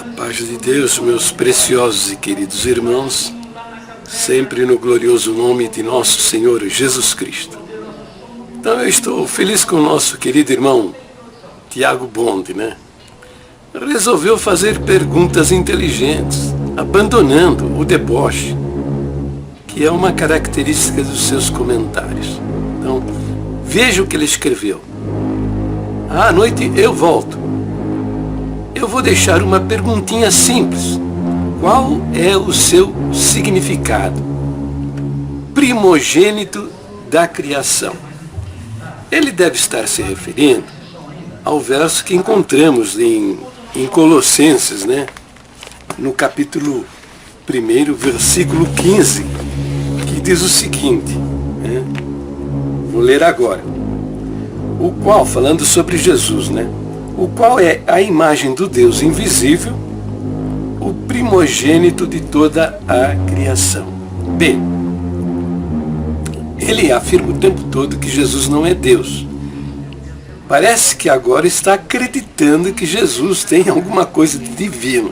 Paz de Deus, meus preciosos e queridos irmãos, sempre no glorioso nome de nosso Senhor Jesus Cristo. Então eu estou feliz com o nosso querido irmão Tiago Bonde, né? Resolveu fazer perguntas inteligentes, abandonando o deboche, que é uma característica dos seus comentários. Então, veja o que ele escreveu. À noite eu volto. Eu vou deixar uma perguntinha simples. Qual é o seu significado? Primogênito da criação. Ele deve estar se referindo ao verso que encontramos em Colossenses, né? No capítulo 1, versículo 15, que diz o seguinte, né? Vou ler agora. O qual, falando sobre Jesus, né? O qual é a imagem do Deus invisível, o primogênito de toda a criação. Bem, ele afirma o tempo todo que Jesus não é Deus. Parece que agora está acreditando que Jesus tem alguma coisa de divino.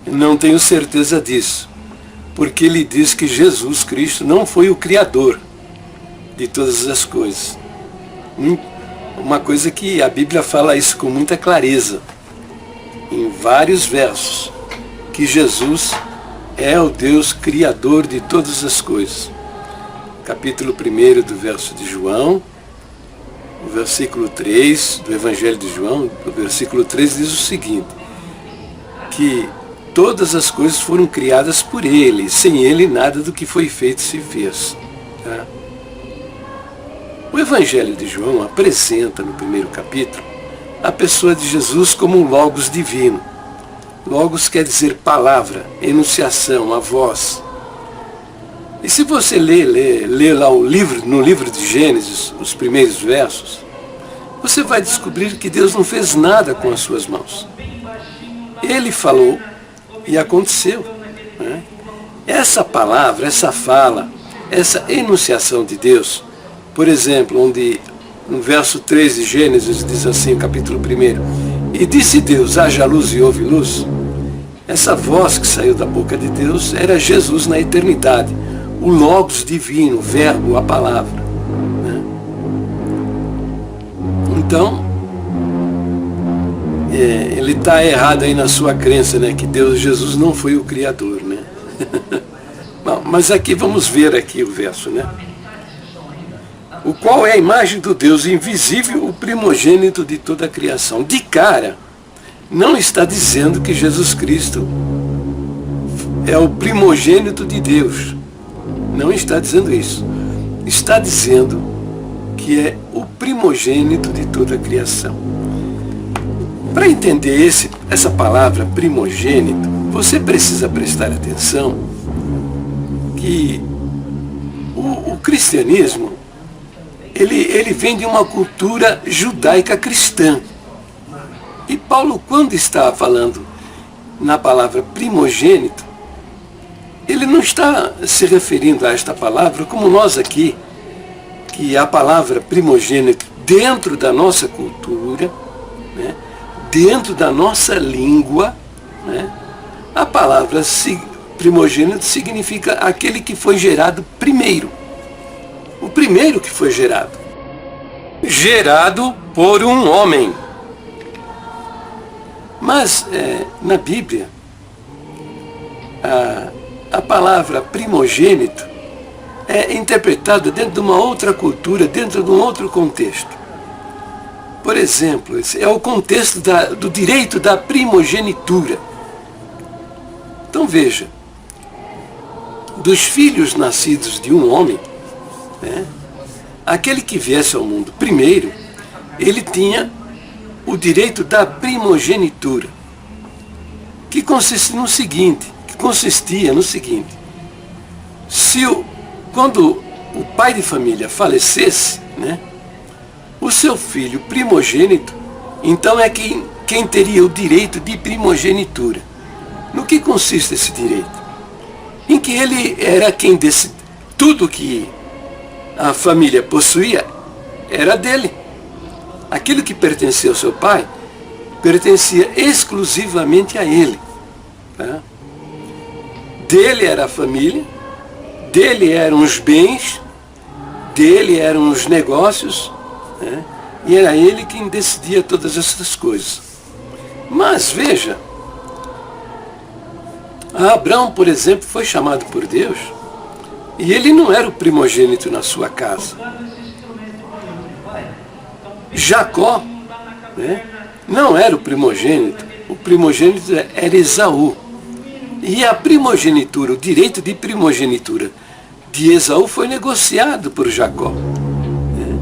Não tenho certeza disso, porque ele diz que Jesus Cristo não foi o Criador de todas as coisas. Uma coisa que a Bíblia fala isso com muita clareza, em vários versos, que Jesus é o Deus Criador de todas as coisas. Capítulo 1 do verso de João, o versículo 3 do Evangelho de João, o versículo 3 diz o seguinte, que todas as coisas foram criadas por Ele, sem Ele nada do que foi feito se fez. Tá? O Evangelho de João apresenta, no primeiro capítulo, a pessoa de Jesus como um Logos divino. Logos quer dizer palavra, enunciação, a voz. E se você ler lá no livro de Gênesis, os primeiros versos, você vai descobrir que Deus não fez nada com as suas mãos. Ele falou e aconteceu. Né? Essa palavra, essa fala, essa enunciação de Deus, por exemplo, onde no verso 3 de Gênesis diz assim, capítulo 1, e disse Deus, haja luz e houve luz. Essa voz que saiu da boca de Deus era Jesus na eternidade, o Logos divino, o verbo, a palavra. Né? Então, ele está errado aí na sua crença, né, que Jesus não foi o Criador. Né? Bom, mas aqui vamos ver aqui o verso, né? O qual é a imagem do Deus invisível, o primogênito de toda a criação. De cara, não está dizendo que Jesus Cristo é o primogênito de Deus. Não está dizendo isso. Está dizendo que é o primogênito de toda a criação. Para entender essa palavra primogênito, você precisa prestar atenção que o cristianismo ele vem de uma cultura judaica cristã. E Paulo, quando está falando na palavra primogênito, ele não está se referindo a esta palavra como nós aqui, que a palavra primogênito dentro da nossa cultura, né, dentro da nossa língua, né, a palavra primogênito significa aquele que foi gerado primeiro. O primeiro que foi gerado. Gerado por um homem. Mas, na Bíblia, a palavra primogênito é interpretada dentro de uma outra cultura, dentro de um outro contexto. Por exemplo, esse é o contexto do direito da primogenitura. Então veja, dos filhos nascidos de um homem, né, aquele que viesse ao mundo primeiro, ele tinha o direito da primogenitura, que consistia no seguinte, quando o pai de família falecesse, né, o seu filho primogênito, então é quem teria o direito de primogenitura. No que consiste esse direito? Em que ele era quem decidia, tudo que a família possuía era dele. Aquilo que pertencia ao seu pai pertencia exclusivamente a ele. Tá? Dele era a família, dele eram os bens, dele eram os negócios, né? E era ele quem decidia todas essas coisas. Mas veja, Abraão, por exemplo, foi chamado por Deus e ele não era o primogênito na sua casa. Jacó, né, não era o primogênito era Esaú. E a primogenitura, o direito de primogenitura de Esaú foi negociado por Jacó. Né?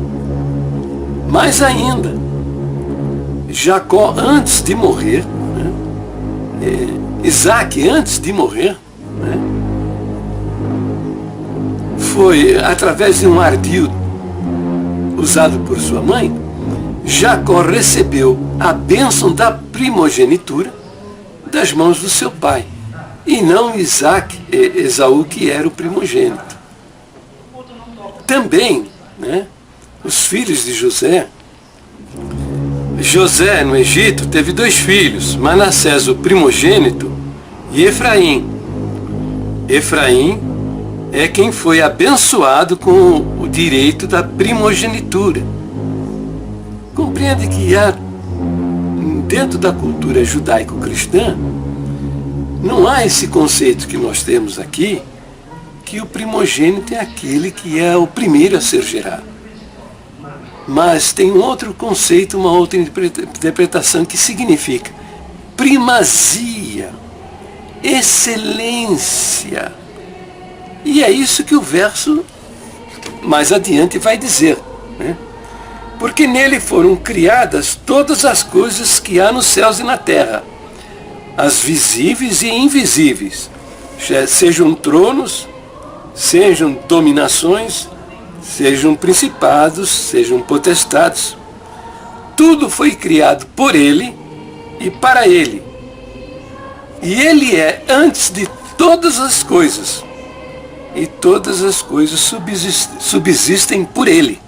Mais ainda, Jacó, antes de morrer, né, Isaac, antes de morrer, né, foi através de um ardil usado por sua mãe, Jacó recebeu a bênção da primogenitura das mãos do seu pai, e não Esaú, que era o primogênito. Também, né, os filhos de José, no Egito, teve 2 filhos, Manassés, o primogênito, e Efraim. Efraim é quem foi abençoado com o direito da primogenitura. Compreende que dentro da cultura judaico-cristã, não há esse conceito que nós temos aqui, que o primogênito é aquele que é o primeiro a ser gerado. Mas tem um outro conceito, uma outra interpretação que significa primazia, excelência. E é isso que o verso mais adiante vai dizer, né? Porque nele foram criadas todas as coisas que há nos céus e na terra, as visíveis e invisíveis, sejam tronos, sejam dominações, sejam principados, sejam potestades. Tudo foi criado por ele e para ele. E ele é antes de todas as coisas. E todas as coisas subsistem por ele.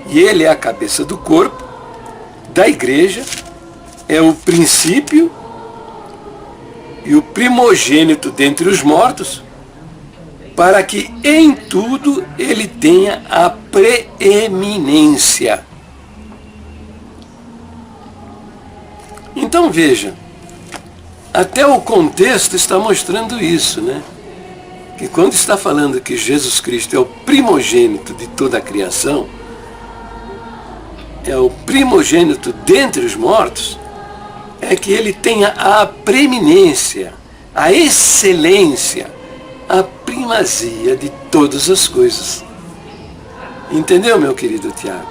E ele é a cabeça do corpo, da igreja, é o princípio e o primogênito dentre os mortos, para que em tudo ele tenha a preeminência. Então veja, até o contexto está mostrando isso, né? Que quando está falando que Jesus Cristo é o primogênito de toda a criação, é o primogênito dentre os mortos, é que ele tenha a preeminência, a excelência, a primazia de todas as coisas. Entendeu, meu querido Tiago?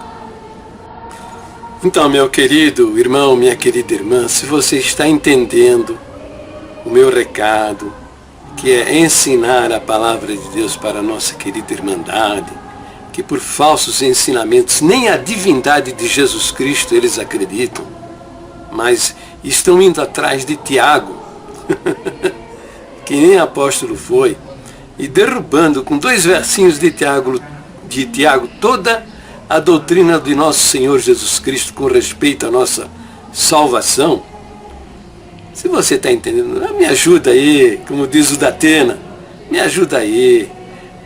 Então, meu querido irmão, minha querida irmã, se você está entendendo o meu recado, que é ensinar a palavra de Deus para a nossa querida irmandade, que por falsos ensinamentos nem a divindade de Jesus Cristo eles acreditam, mas estão indo atrás de Tiago, que nem apóstolo foi, e derrubando com 2 versinhos de Tiago toda a doutrina de nosso Senhor Jesus Cristo com respeito à nossa salvação. Se você está entendendo, me ajuda aí, como diz o Datena, me ajuda aí.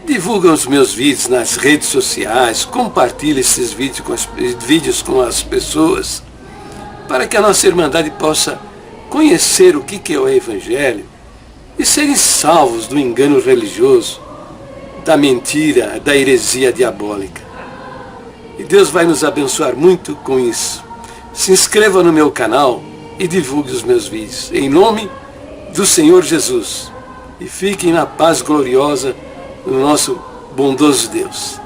Divulga os meus vídeos nas redes sociais, compartilhe esses vídeos com as pessoas, para que a nossa irmandade possa conhecer o que é o Evangelho e serem salvos do engano religioso, da mentira, da heresia diabólica. E Deus vai nos abençoar muito com isso. Se inscreva no meu canal e divulgue os meus vídeos, em nome do Senhor Jesus. E fiquem na paz gloriosa do nosso bondoso Deus.